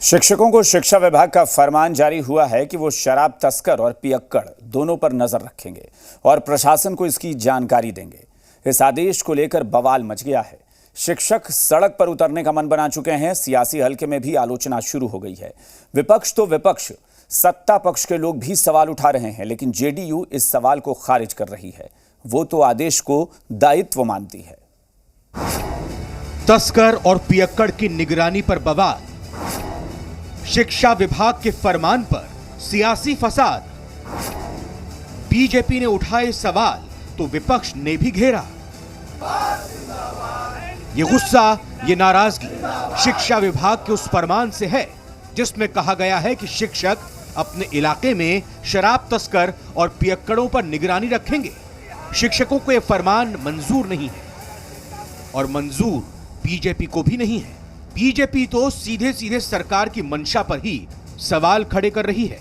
शिक्षकों को शिक्षा विभाग का फरमान जारी हुआ है कि वो शराब तस्कर और पियक्कड़ दोनों पर नजर रखेंगे और प्रशासन को इसकी जानकारी देंगे। इस आदेश को लेकर बवाल मच गया है। शिक्षक सड़क पर उतरने का मन बना चुके हैं। सियासी हलके में भी आलोचना शुरू हो गई है। विपक्ष तो विपक्ष, सत्ता पक्ष के लोग भी सवाल उठा रहे हैं, लेकिन जेडीयू इस सवाल को खारिज कर रही है। वो तो आदेश को दायित्व मानती है। तस्कर और पियक्कड़ की निगरानी पर बवाल, शिक्षा विभाग के फरमान पर सियासी फसाद। बीजेपी ने उठाए सवाल तो विपक्ष ने भी घेरा। ये गुस्सा, ये नाराजगी शिक्षा विभाग के उस फरमान से है जिसमें कहा गया है कि शिक्षक अपने इलाके में शराब तस्कर और पियक्कड़ों पर निगरानी रखेंगे। शिक्षकों को यह फरमान मंजूर नहीं है और मंजूर बीजेपी को भी नहीं है। बीजेपी तो सीधे सीधे सरकार की मंशा पर ही सवाल खड़े कर रही है।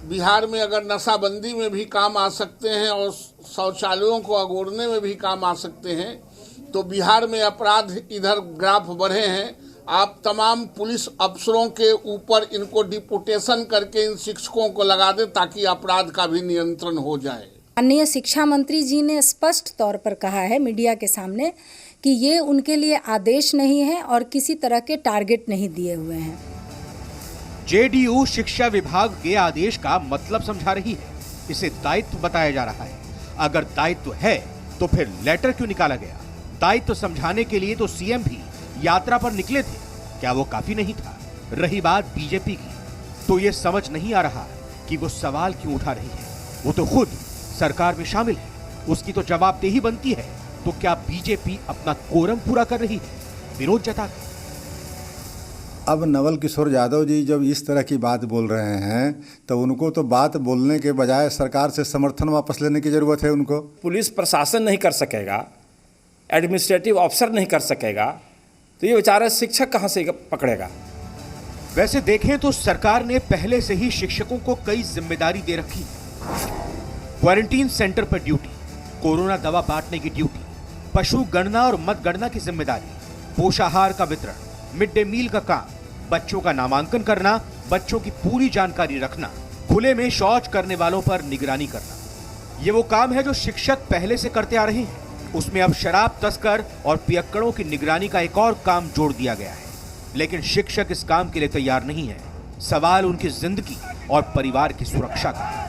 बिहार में अगर नशाबंदी में भी काम आ सकते हैं और शौचालयों को अगोरने में भी काम आ सकते हैं, तो बिहार में अपराध इधर ग्राफ बढ़े हैं। आप तमाम पुलिस अफसरों के ऊपर इनको डिपुटेशन करके इन शिक्षकों को लगा दें ताकि अपराध का भी नियंत्रण हो जाए। माननीय शिक्षा मंत्री जी ने स्पष्ट तौर पर कहा है मीडिया के सामने कि ये उनके लिए आदेश नहीं है और किसी तरह के टारगेट नहीं दिए हुए हैं। जेडीयू शिक्षा विभाग के आदेश का मतलब समझा रही है। इसे दायित्व बताया जा रहा है। अगर दायित्व है तो फिर लेटर क्यों निकाला गया? दायित्व समझाने के लिए तो सीएम भी यात्रा पर निकले थे। क्या वो काफी नहीं था? रही बात बीजेपी की, तो ये समझ नहीं आ रहा कि वो सवाल क्यों उठा रही है। वो तो खुद सरकार में शामिल है, उसकी तो जवाबदेही बनती है। तो क्या बीजेपी अपना कोरम पूरा कर रही है? विरोध जताकर अब नवल किशोर यादव जी जब इस तरह की बात बोल रहे हैं तो उनको तो बात बोलने के बजाय सरकार से समर्थन वापस लेने की जरूरत है। उनको पुलिस प्रशासन नहीं कर सकेगा, एडमिनिस्ट्रेटिव ऑफिसर नहीं कर सकेगा, तो ये बेचारा शिक्षक कहां से पकड़ेगा? वैसे देखें तो सरकार ने पहले से ही शिक्षकों को कई जिम्मेदारी दे रखी है। क्वारंटीन सेंटर पर ड्यूटी, कोरोना दवा बांटने की ड्यूटी, पशु गणना और मतगणना की जिम्मेदारी, पोषाहार का वितरण, मिड डे मील का काम, बच्चों का नामांकन करना, बच्चों की पूरी जानकारी रखना, खुले में शौच करने वालों पर निगरानी करना। ये वो काम है जो शिक्षक पहले से करते आ रहे हैं। उसमें अब शराब तस्कर और पियक्कड़ों की निगरानी का एक और काम जोड़ दिया गया है। लेकिन शिक्षक इस काम के लिए तैयार नहीं है। सवाल उनकी जिंदगी और परिवार की सुरक्षा का है।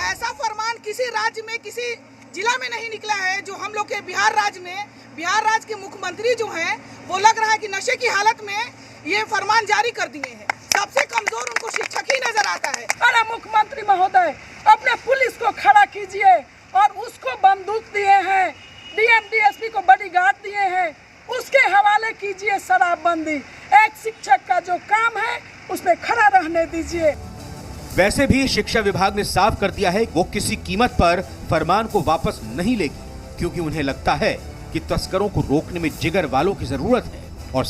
ऐसा फरमान किसी राज्य में, किसी जिला में नहीं निकला है जो हम लोग के बिहार राज्य में। बिहार राज्य के मुख्यमंत्री जो हैं वो लग रहा है कि नशे की हालत में ये फरमान जारी कर दिए हैं। सबसे कमजोर उनको शिक्षक ही नजर आता है। अरे मुख्यमंत्री महोदय, अपने पुलिस को खड़ा कीजिए और उसको बंदूक दिए हैं, डीएम डीएसपी को बॉडीगार्ड दिए हैं, उसके हवाले कीजिए शराबबंदी। एक शिक्षक का जो काम है उसमें खड़ा रहने दीजिए। वैसे भी शिक्षा विभाग ने साफ कर दिया है वो किसी कीमत पर फरमान को वापस नहीं लेगी, क्योंकि उन्हें लगता है कि तस्करों को रोकने में जिगर वालों की जरूरत है और